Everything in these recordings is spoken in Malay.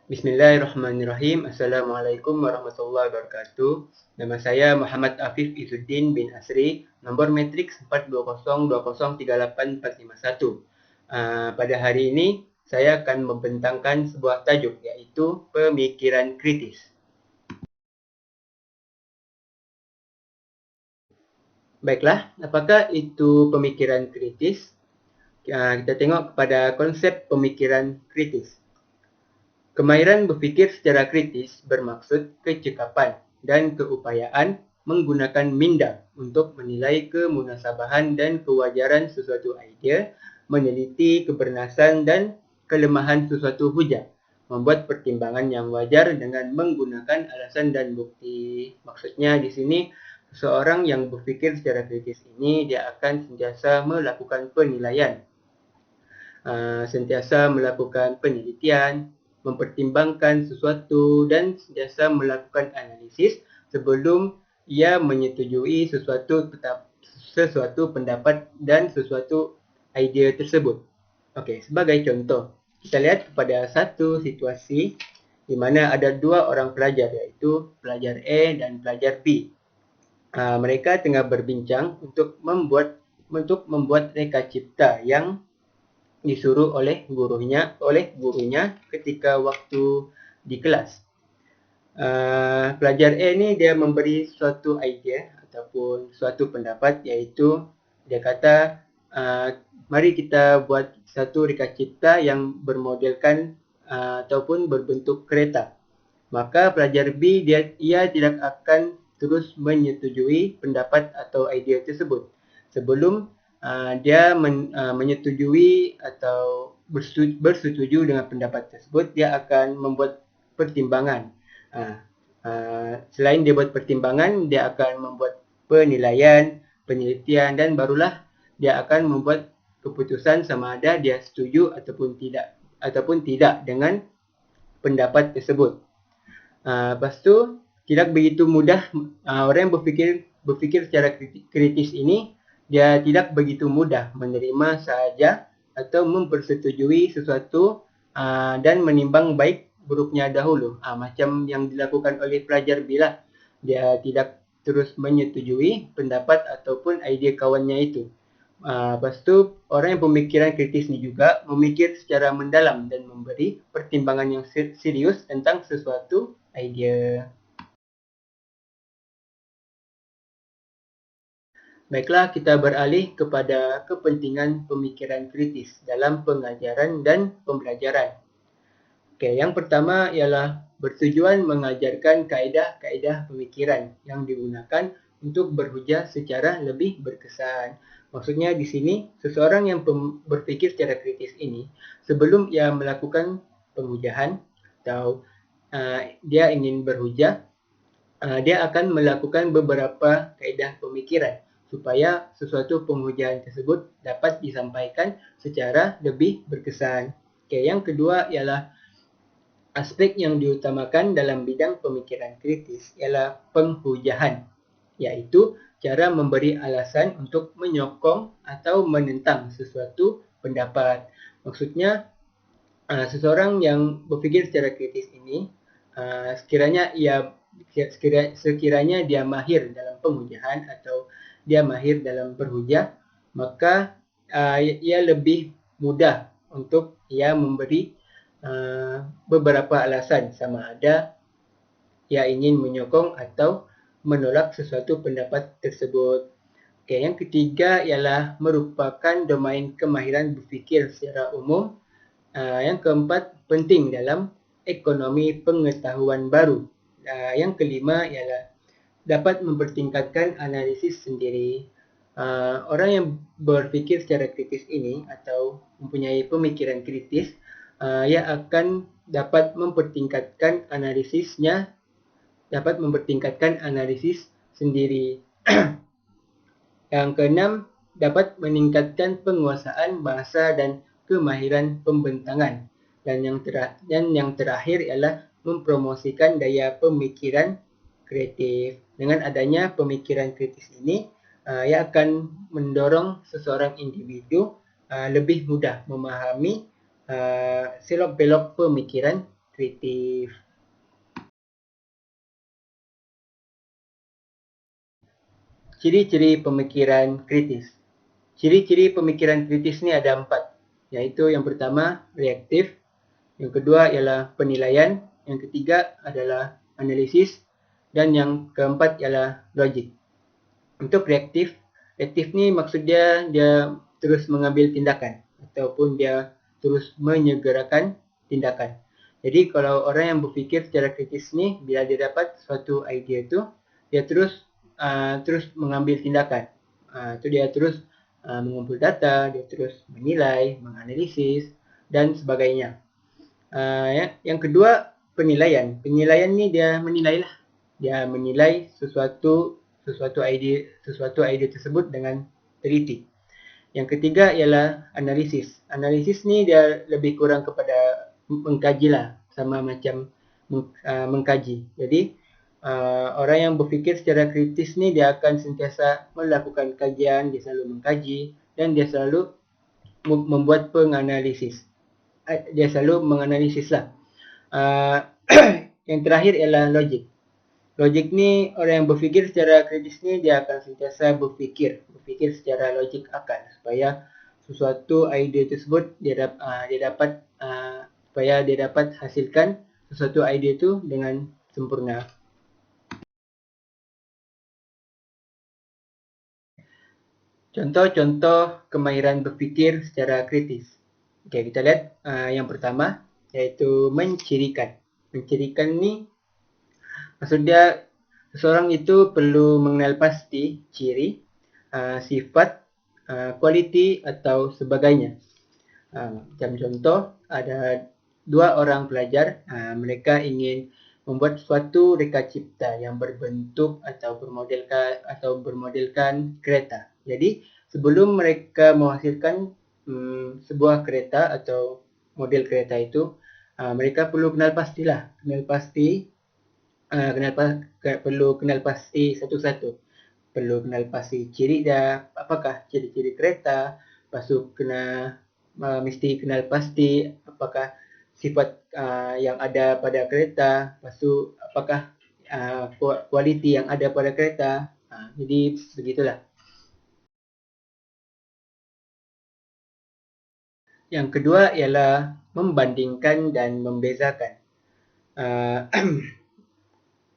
Bismillahirrahmanirrahim. Assalamualaikum warahmatullahi wabarakatuh. Nama saya Muhammad Afif Izzuddin bin Asri, nombor matriks 420203841. Pada hari ini, saya akan membentangkan sebuah tajuk, iaitu pemikiran kritis. Baiklah, apakah itu pemikiran kritis? Kita tengok kepada konsep pemikiran kritis. Kemahiran berfikir secara kritis bermaksud kecekapan dan keupayaan menggunakan minda untuk menilai kemunasabahan dan kewajaran sesuatu idea, meneliti kebernasan dan kelemahan sesuatu hujah, membuat pertimbangan yang wajar dengan menggunakan alasan dan bukti. Maksudnya di sini, seseorang yang berfikir secara kritis ini dia akan sentiasa melakukan penilaian, sentiasa melakukan penelitian, mempertimbangkan sesuatu dan sentiasa melakukan analisis sebelum ia menyetujui sesuatu pendapat dan sesuatu idea tersebut. Okey, sebagai contoh, kita lihat kepada satu situasi di mana ada dua orang pelajar, iaitu pelajar A dan pelajar B. Mereka tengah berbincang untuk membuat reka cipta yang disuruh oleh gurunya ketika waktu di kelas. Pelajar A ni dia memberi suatu idea ataupun suatu pendapat, iaitu dia kata mari kita buat satu reka cipta yang bermodelkan ataupun berbentuk kereta. Maka pelajar B ia tidak akan terus menyetujui pendapat atau idea tersebut sebelum dia menyetujui atau bersetuju dengan pendapat tersebut. Dia akan membuat pertimbangan. Selain dia buat pertimbangan, dia akan membuat penilaian, penelitian, dan barulah dia akan membuat keputusan sama ada dia setuju ataupun tidak dengan pendapat tersebut. Lepas tu, tidak begitu mudah orang yang berfikir secara kritis ini, dia tidak begitu mudah menerima sahaja atau mempersetujui sesuatu dan menimbang baik buruknya dahulu. Macam yang dilakukan oleh pelajar bila dia tidak terus menyetujui pendapat ataupun idea kawannya itu. Lepas tu, orang yang pemikiran kritis ni juga memikir secara mendalam dan memberi pertimbangan yang serius tentang sesuatu idea. Baiklah, kita beralih kepada kepentingan pemikiran kritis dalam pengajaran dan pembelajaran. Okey, yang pertama ialah bertujuan mengajarkan kaedah-kaedah pemikiran yang digunakan untuk berhujah secara lebih berkesan. Maksudnya di sini, seseorang yang berfikir secara kritis ini, sebelum ia melakukan penghujahan atau dia ingin berhujah, dia akan melakukan beberapa kaedah pemikiran supaya sesuatu penghujahan tersebut dapat disampaikan secara lebih berkesan. Okey, yang kedua ialah aspek yang diutamakan dalam bidang pemikiran kritis ialah penghujahan, iaitu cara memberi alasan untuk menyokong atau menentang sesuatu pendapat. Maksudnya, seseorang yang berfikir secara kritis ini, sekiranya dia mahir dalam penghujahan atau dia mahir dalam berhujah, maka ia lebih mudah untuk ia memberi beberapa alasan sama ada ia ingin menyokong atau menolak sesuatu pendapat tersebut. Okay, yang ketiga ialah merupakan domain kemahiran berfikir secara umum. Yang keempat, penting dalam ekonomi pengetahuan baru. Yang kelima ialah dapat mempertingkatkan analisis sendiri. Orang yang berfikir secara kritis ini atau mempunyai pemikiran kritis, ia akan dapat mempertingkatkan analisis sendiri. Yang keenam, dapat meningkatkan penguasaan bahasa dan kemahiran pembentangan. Dan yang terakhir ialah mempromosikan daya pemikiran kreatif. Dengan adanya pemikiran kritis ini, ia akan mendorong seseorang individu lebih mudah memahami selok-belok pemikiran kreatif. Ciri-ciri pemikiran kritis. Ciri-ciri pemikiran kritis ni ada 4, yaitu yang pertama reaktif, yang kedua ialah penilaian, yang ketiga adalah analisis, dan yang keempat ialah logik. Untuk reaktif ni maksud dia terus mengambil tindakan ataupun dia terus menyegerakan tindakan. Jadi kalau orang yang berfikir secara kritis ni, bila dia dapat suatu idea tu, dia terus mengambil tindakan. Tu dia terus mengumpul data, dia terus menilai, menganalisis dan sebagainya. Yang kedua penilaian. Penilaian ni dia menilai lah. Dia menilai sesuatu idea tersebut dengan teliti. Yang ketiga ialah analisis. Analisis ni dia lebih kurang kepada mengkaji lah, sama macam mengkaji. Jadi orang yang berfikir secara kritis ni dia akan sentiasa melakukan kajian, dia selalu mengkaji dan dia selalu membuat penganalisis. Dia selalu menganalisis lah. Yang terakhir ialah logik. Logik ni, orang yang berfikir secara kritis ni dia akan sentiasa berfikir secara logik akal supaya sesuatu idea tersebut dia dapat supaya dia dapat hasilkan sesuatu idea tu dengan sempurna. Contoh-contoh kemahiran berfikir secara kritis. Okey, kita lihat yang pertama iaitu mencirikan. Mencirikan ni maksud dia seseorang itu perlu mengenal pasti ciri, sifat, kualiti atau sebagainya. Macam contoh, ada 2 orang pelajar, mereka ingin membuat suatu reka cipta yang berbentuk atau bermodelkan kereta. Jadi, sebelum mereka menghasilkan sebuah kereta atau model kereta itu, mereka perlu kenal pastilah, perlu kenal pasti satu-satu. Perlu kenal pasti ciri dia, apakah ciri-ciri kereta, lepas tu mesti kenal pasti apakah sifat yang ada pada kereta, lepas tu apakah kualiti yang ada pada kereta. Jadi begitulah. Yang kedua ialah membandingkan dan membezakan.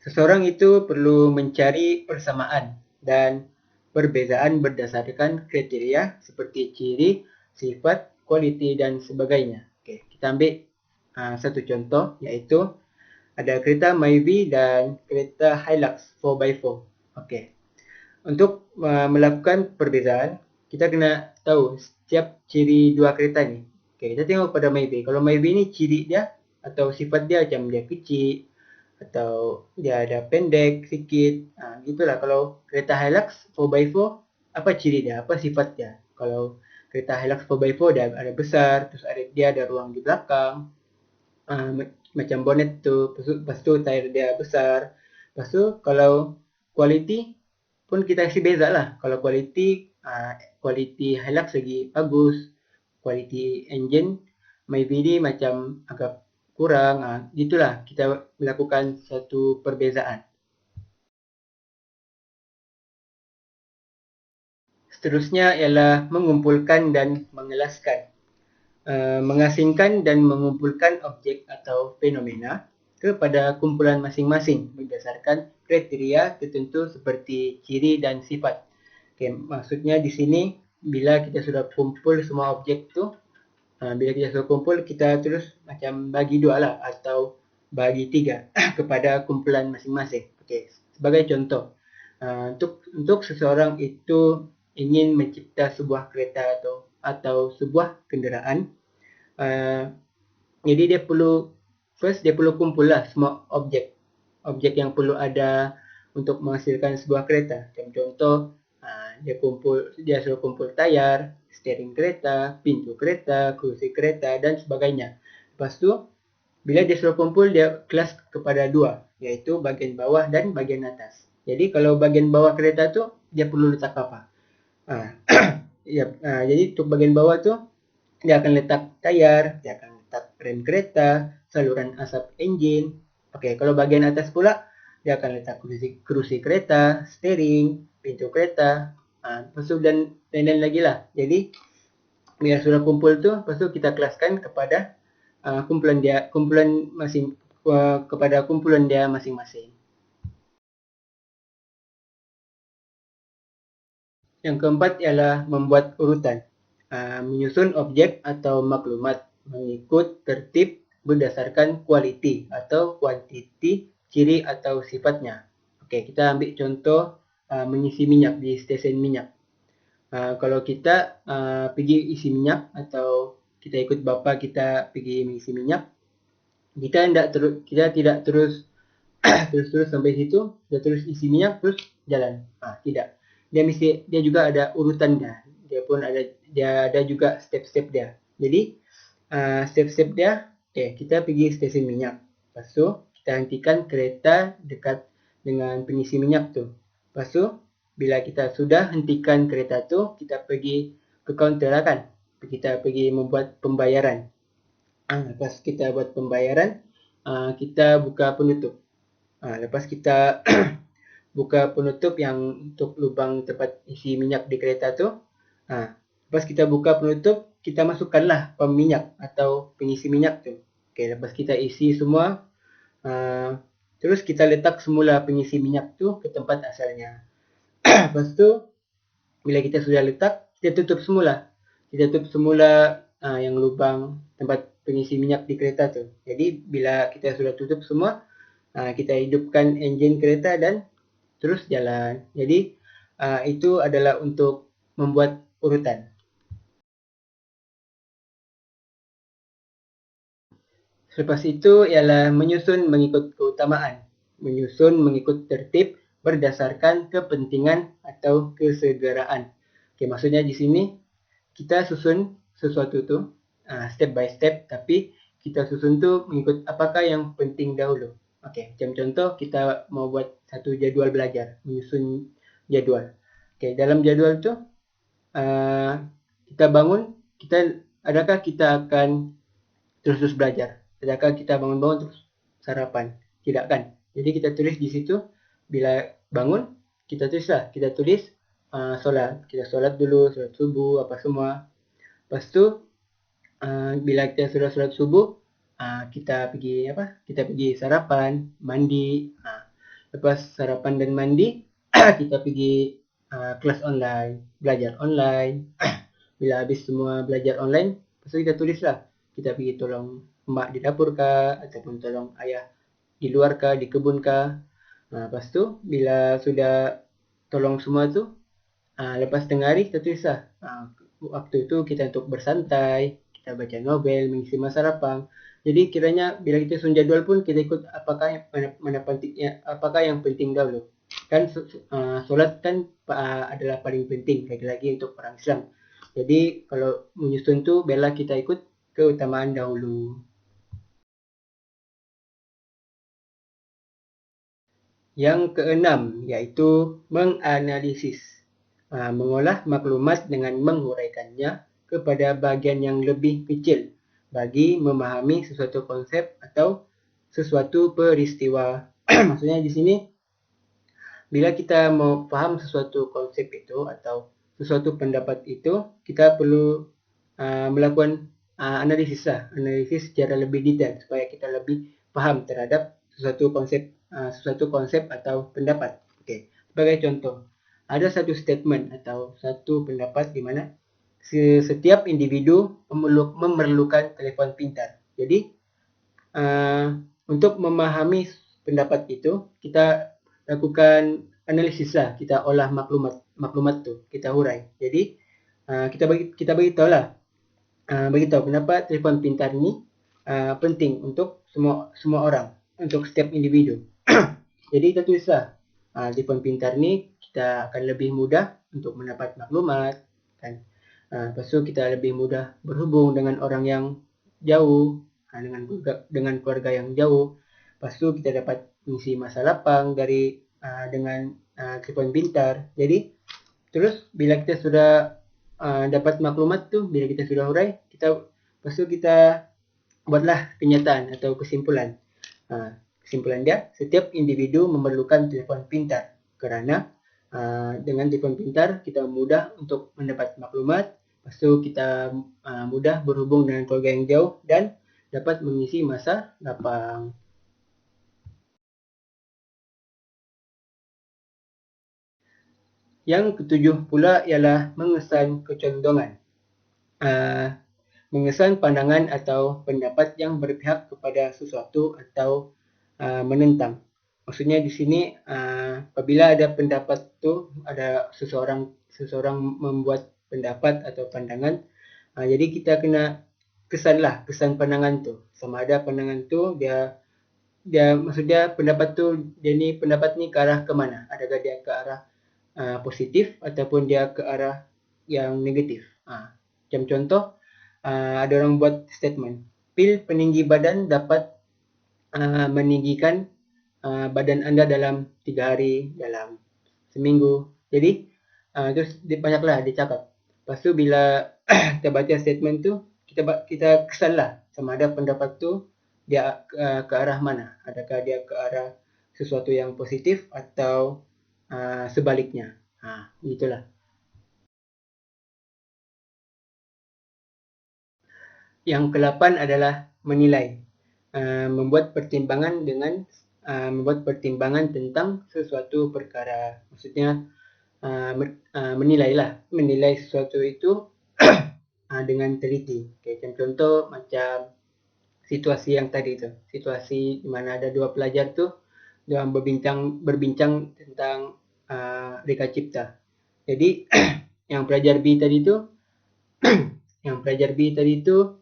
Seseorang itu perlu mencari persamaan dan perbezaan berdasarkan kriteria seperti ciri, sifat, kualiti dan sebagainya. Okey, kita ambil satu contoh iaitu ada kereta Myvi dan kereta Hilux 4x4. Okey. Untuk melakukan perbezaan, kita kena tahu setiap ciri dua kereta ni. Okey, kita tengok pada Myvi. Kalau Myvi ni ciri dia atau sifat dia macam dia kecil atau dia ada pendek sikit, gitulah. Kalau kereta Hilux 4x4, apa ciri dia, apa sifat dia? Kalau kereta Hilux 4x4 dia ada besar, terus dia ada ruang di belakang, macam bonnet tu, lepas tu tayar dia besar. Lepas tu kalau kualiti pun kita kasi beza lah. Kalau kualiti Hilux lagi bagus, kualiti engine Myvi ni macam agak kurang, gitulah kita melakukan satu perbezaan. Seterusnya ialah mengumpulkan dan mengelaskan. Mengasingkan dan mengumpulkan objek atau fenomena kepada kumpulan masing-masing berdasarkan kriteria tertentu seperti ciri dan sifat. Okay, maksudnya di sini bila kita sudah kumpul semua objek tu, bila kita sudah kumpul, kita terus macam bagi 2 lah atau bagi 3 kepada kumpulan masing-masing. Okay. Sebagai contoh, untuk seseorang itu ingin mencipta sebuah kereta atau sebuah kenderaan, jadi dia perlu kumpul lah semua objek yang perlu ada untuk menghasilkan sebuah kereta. Macam contoh, dia suruh kumpul tayar, steering kereta, pintu kereta, kerusi kereta dan sebagainya. Lepas tu, bila dia suruh kumpul, dia kelas kepada 2, iaitu bahagian bawah dan bahagian atas. Jadi kalau bahagian bawah kereta tu, dia perlu letak apa? Jadi untuk bahagian bawah tu, dia akan letak tayar, dia akan letak rem kereta, saluran asap engine. Oke, kalau bagian atas pula dia akan letak kerusi kereta, steering, pintu kereta, dan lain-lain lagi lah. Jadi bila sudah kumpul tuh, lepas tu kita kelaskan kepada kumpulan dia masing-masing. Yang keempat ialah membuat urutan, menyusun objek atau maklumat mengikut tertib berdasarkan kualiti atau kuantiti ciri atau sifatnya. Oke, kita ambil contoh mengisi minyak di stesen minyak. Kalau kita pergi isi minyak atau kita ikut bapa kita pergi mengisi minyak, kita tidak terus terus sampai situ, dia terus isi minyak terus jalan. Tidak. Dia juga ada urutannya. Dia ada juga step-step dia. Jadi step-step dia, kita pergi stesen minyak. Lepas tu kita hentikan kereta dekat dengan pengisi minyak tu. Lepas tu bila kita sudah hentikan kereta tu, kita pergi ke kaunter lah kan. Kita pergi membuat pembayaran. Lepas kita buat pembayaran, kita buka penutup. Lepas kita buka penutup yang untuk lubang tempat isi minyak di kereta tu, lepas kita buka penutup, kita masukkanlah pam minyak atau pengisi minyak tu. Lepas kita isi semua, terus kita letak semula pengisi minyak tu ke tempat asalnya. Lepas tu bila kita sudah letak, kita tutup semula. Kita tutup semula yang lubang tempat pengisi minyak di kereta tu. Jadi bila kita sudah tutup semua, kita hidupkan enjin kereta dan terus jalan. Jadi itu adalah untuk membuat urutan. Selepas itu ialah menyusun mengikut keutamaan. Menyusun mengikut tertib berdasarkan kepentingan atau kesegeraan. Maksudnya di sini kita susun sesuatu tu step by step, tapi kita susun tu mengikut apakah yang penting dahulu. Macam contoh kita mau buat satu jadual belajar, menyusun jadual. Dalam jadual tu kita bangun, adakah kita akan terus belajar? Adakah kita bangun-bangun terus sarapan? Tidak kan? Jadi kita tulis di situ, bila bangun, kita tulis solat. Kita solat dulu, solat subuh, apa semua. Lepas tu, bila kita sudah solat subuh, kita pergi sarapan, mandi. Lepas sarapan dan mandi, kita pergi kelas online, belajar online. Bila habis semua belajar online, lepas tu kita tulislah. Kita pergi tolong mak di dapur kah, ataupun tolong ayah di luar kah, di kebun kah. Lepas tu, bila sudah tolong semua tu, lepas tengah hari kita tulislah. Waktu itu kita untuk bersantai, kita baca novel, mengisi masa lapang. Jadi kiranya bila kita susun jadual pun kita ikut apakah yang penting dahulu. Kan solat kan adalah paling penting lagi-lagi untuk orang Islam. Jadi kalau menyusun tu biarlah kita ikut keutamaan dahulu. Yang keenam yaitu menganalisis. Mengolah maklumat dengan menguraikannya kepada bagian yang lebih kecil bagi memahami sesuatu konsep atau sesuatu peristiwa. Maksudnya di sini bila kita mau paham sesuatu konsep itu atau sesuatu pendapat itu, kita perlu melakukan analisis secara lebih detail supaya kita lebih paham terhadap sesuatu konsep atau pendapat. Sebagai contoh, ada satu statement atau satu pendapat di mana setiap individu memerlukan telefon pintar. Jadi untuk memahami pendapat itu, kita lakukan analisis lah, kita olah maklumat tu, kita hurai. Jadi kita beritahu kenapa telefon pintar ni penting untuk semua orang, untuk setiap individu. Jadi kita tulislah telefon pintar ni kita akan lebih mudah untuk mendapat maklumat kan. Lepas tu kita lebih mudah berhubung dengan orang yang jauh, dengan keluarga yang jauh. Lepas tu kita dapat mengisi masa lapang dengan telefon pintar. Jadi terus bila kita sudah dapat maklumat tu, bila kita sudah hurai, lepas tu kita buatlah kenyataan atau kesimpulan. Kesimpulan dia, setiap individu memerlukan telefon pintar kerana dengan telefon pintar kita mudah untuk mendapat maklumat, lepas tu kita mudah berhubung dengan keluarga yang jauh dan dapat mengisi masa lapang. Yang ketujuh pula ialah mengesan kecondongan. Mengesan pandangan atau pendapat yang berpihak kepada sesuatu atau menentang. Maksudnya di sini apabila ada pendapat tu, ada seseorang membuat pendapat atau pandangan, jadi kita kena kesan pandangan tu. Sama ada pandangan tu maksudnya pendapat tu pendapat ni ke arah ke mana? Adakah dia ke arah positif ataupun dia ke arah yang negatif. Macam contoh, ada orang buat statement, pil peninggi badan dapat meninggikan badan anda dalam 3 hari, dalam seminggu. Jadi, terus banyaklah dia cakap. Lepas tu bila kita baca statement tu, kita kesanlah sama ada pendapat tu dia ke arah mana. Adakah dia ke arah sesuatu yang positif atau sebaliknya. Itulah. Yang ke-8 adalah menilai. Membuat pertimbangan tentang sesuatu perkara. Maksudnya menilai sesuatu itu dengan teliti. Macam contoh macam situasi yang tadi tu. Situasi di mana ada dua pelajar tu dia berbincang tentang reka cipta. Jadi yang pelajar B tadi tu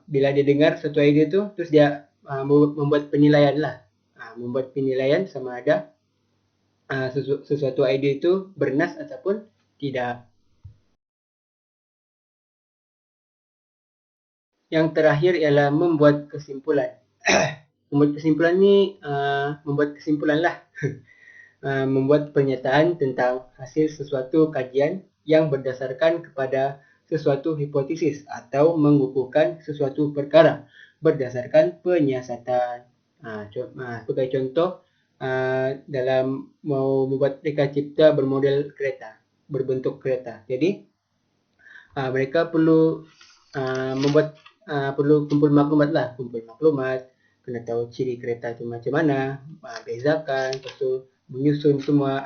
bila dia dengar satu idea tu, terus dia membuat penilaian lah. Membuat penilaian sama ada sesuatu idea itu bernas ataupun tidak. Yang terakhir ialah membuat kesimpulan. Membuat kesimpulan ni membuat kesimpulan lah. Membuat pernyataan tentang hasil sesuatu kajian yang berdasarkan kepada sesuatu hipotesis atau mengukuhkan sesuatu perkara berdasarkan penyiasatan. Sebagai contoh, dalam mau membuat reka cipta bermodel kereta, berbentuk kereta. Jadi, mereka perlu perlu kumpul maklumat, kena tahu ciri kereta itu macam mana, bezakan, lepas tu menyusun semua,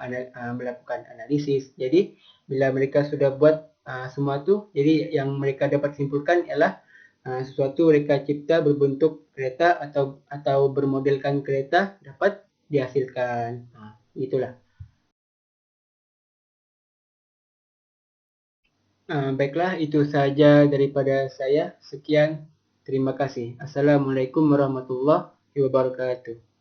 melakukan analisis. Jadi bila mereka sudah buat semua tu, jadi yang mereka dapat simpulkan ialah sesuatu reka cipta berbentuk kereta atau bermodelkan kereta dapat dihasilkan. Itulah. Baiklah, itu sahaja daripada saya. Sekian, terima kasih. Assalamualaikum warahmatullahi wabarakatuh.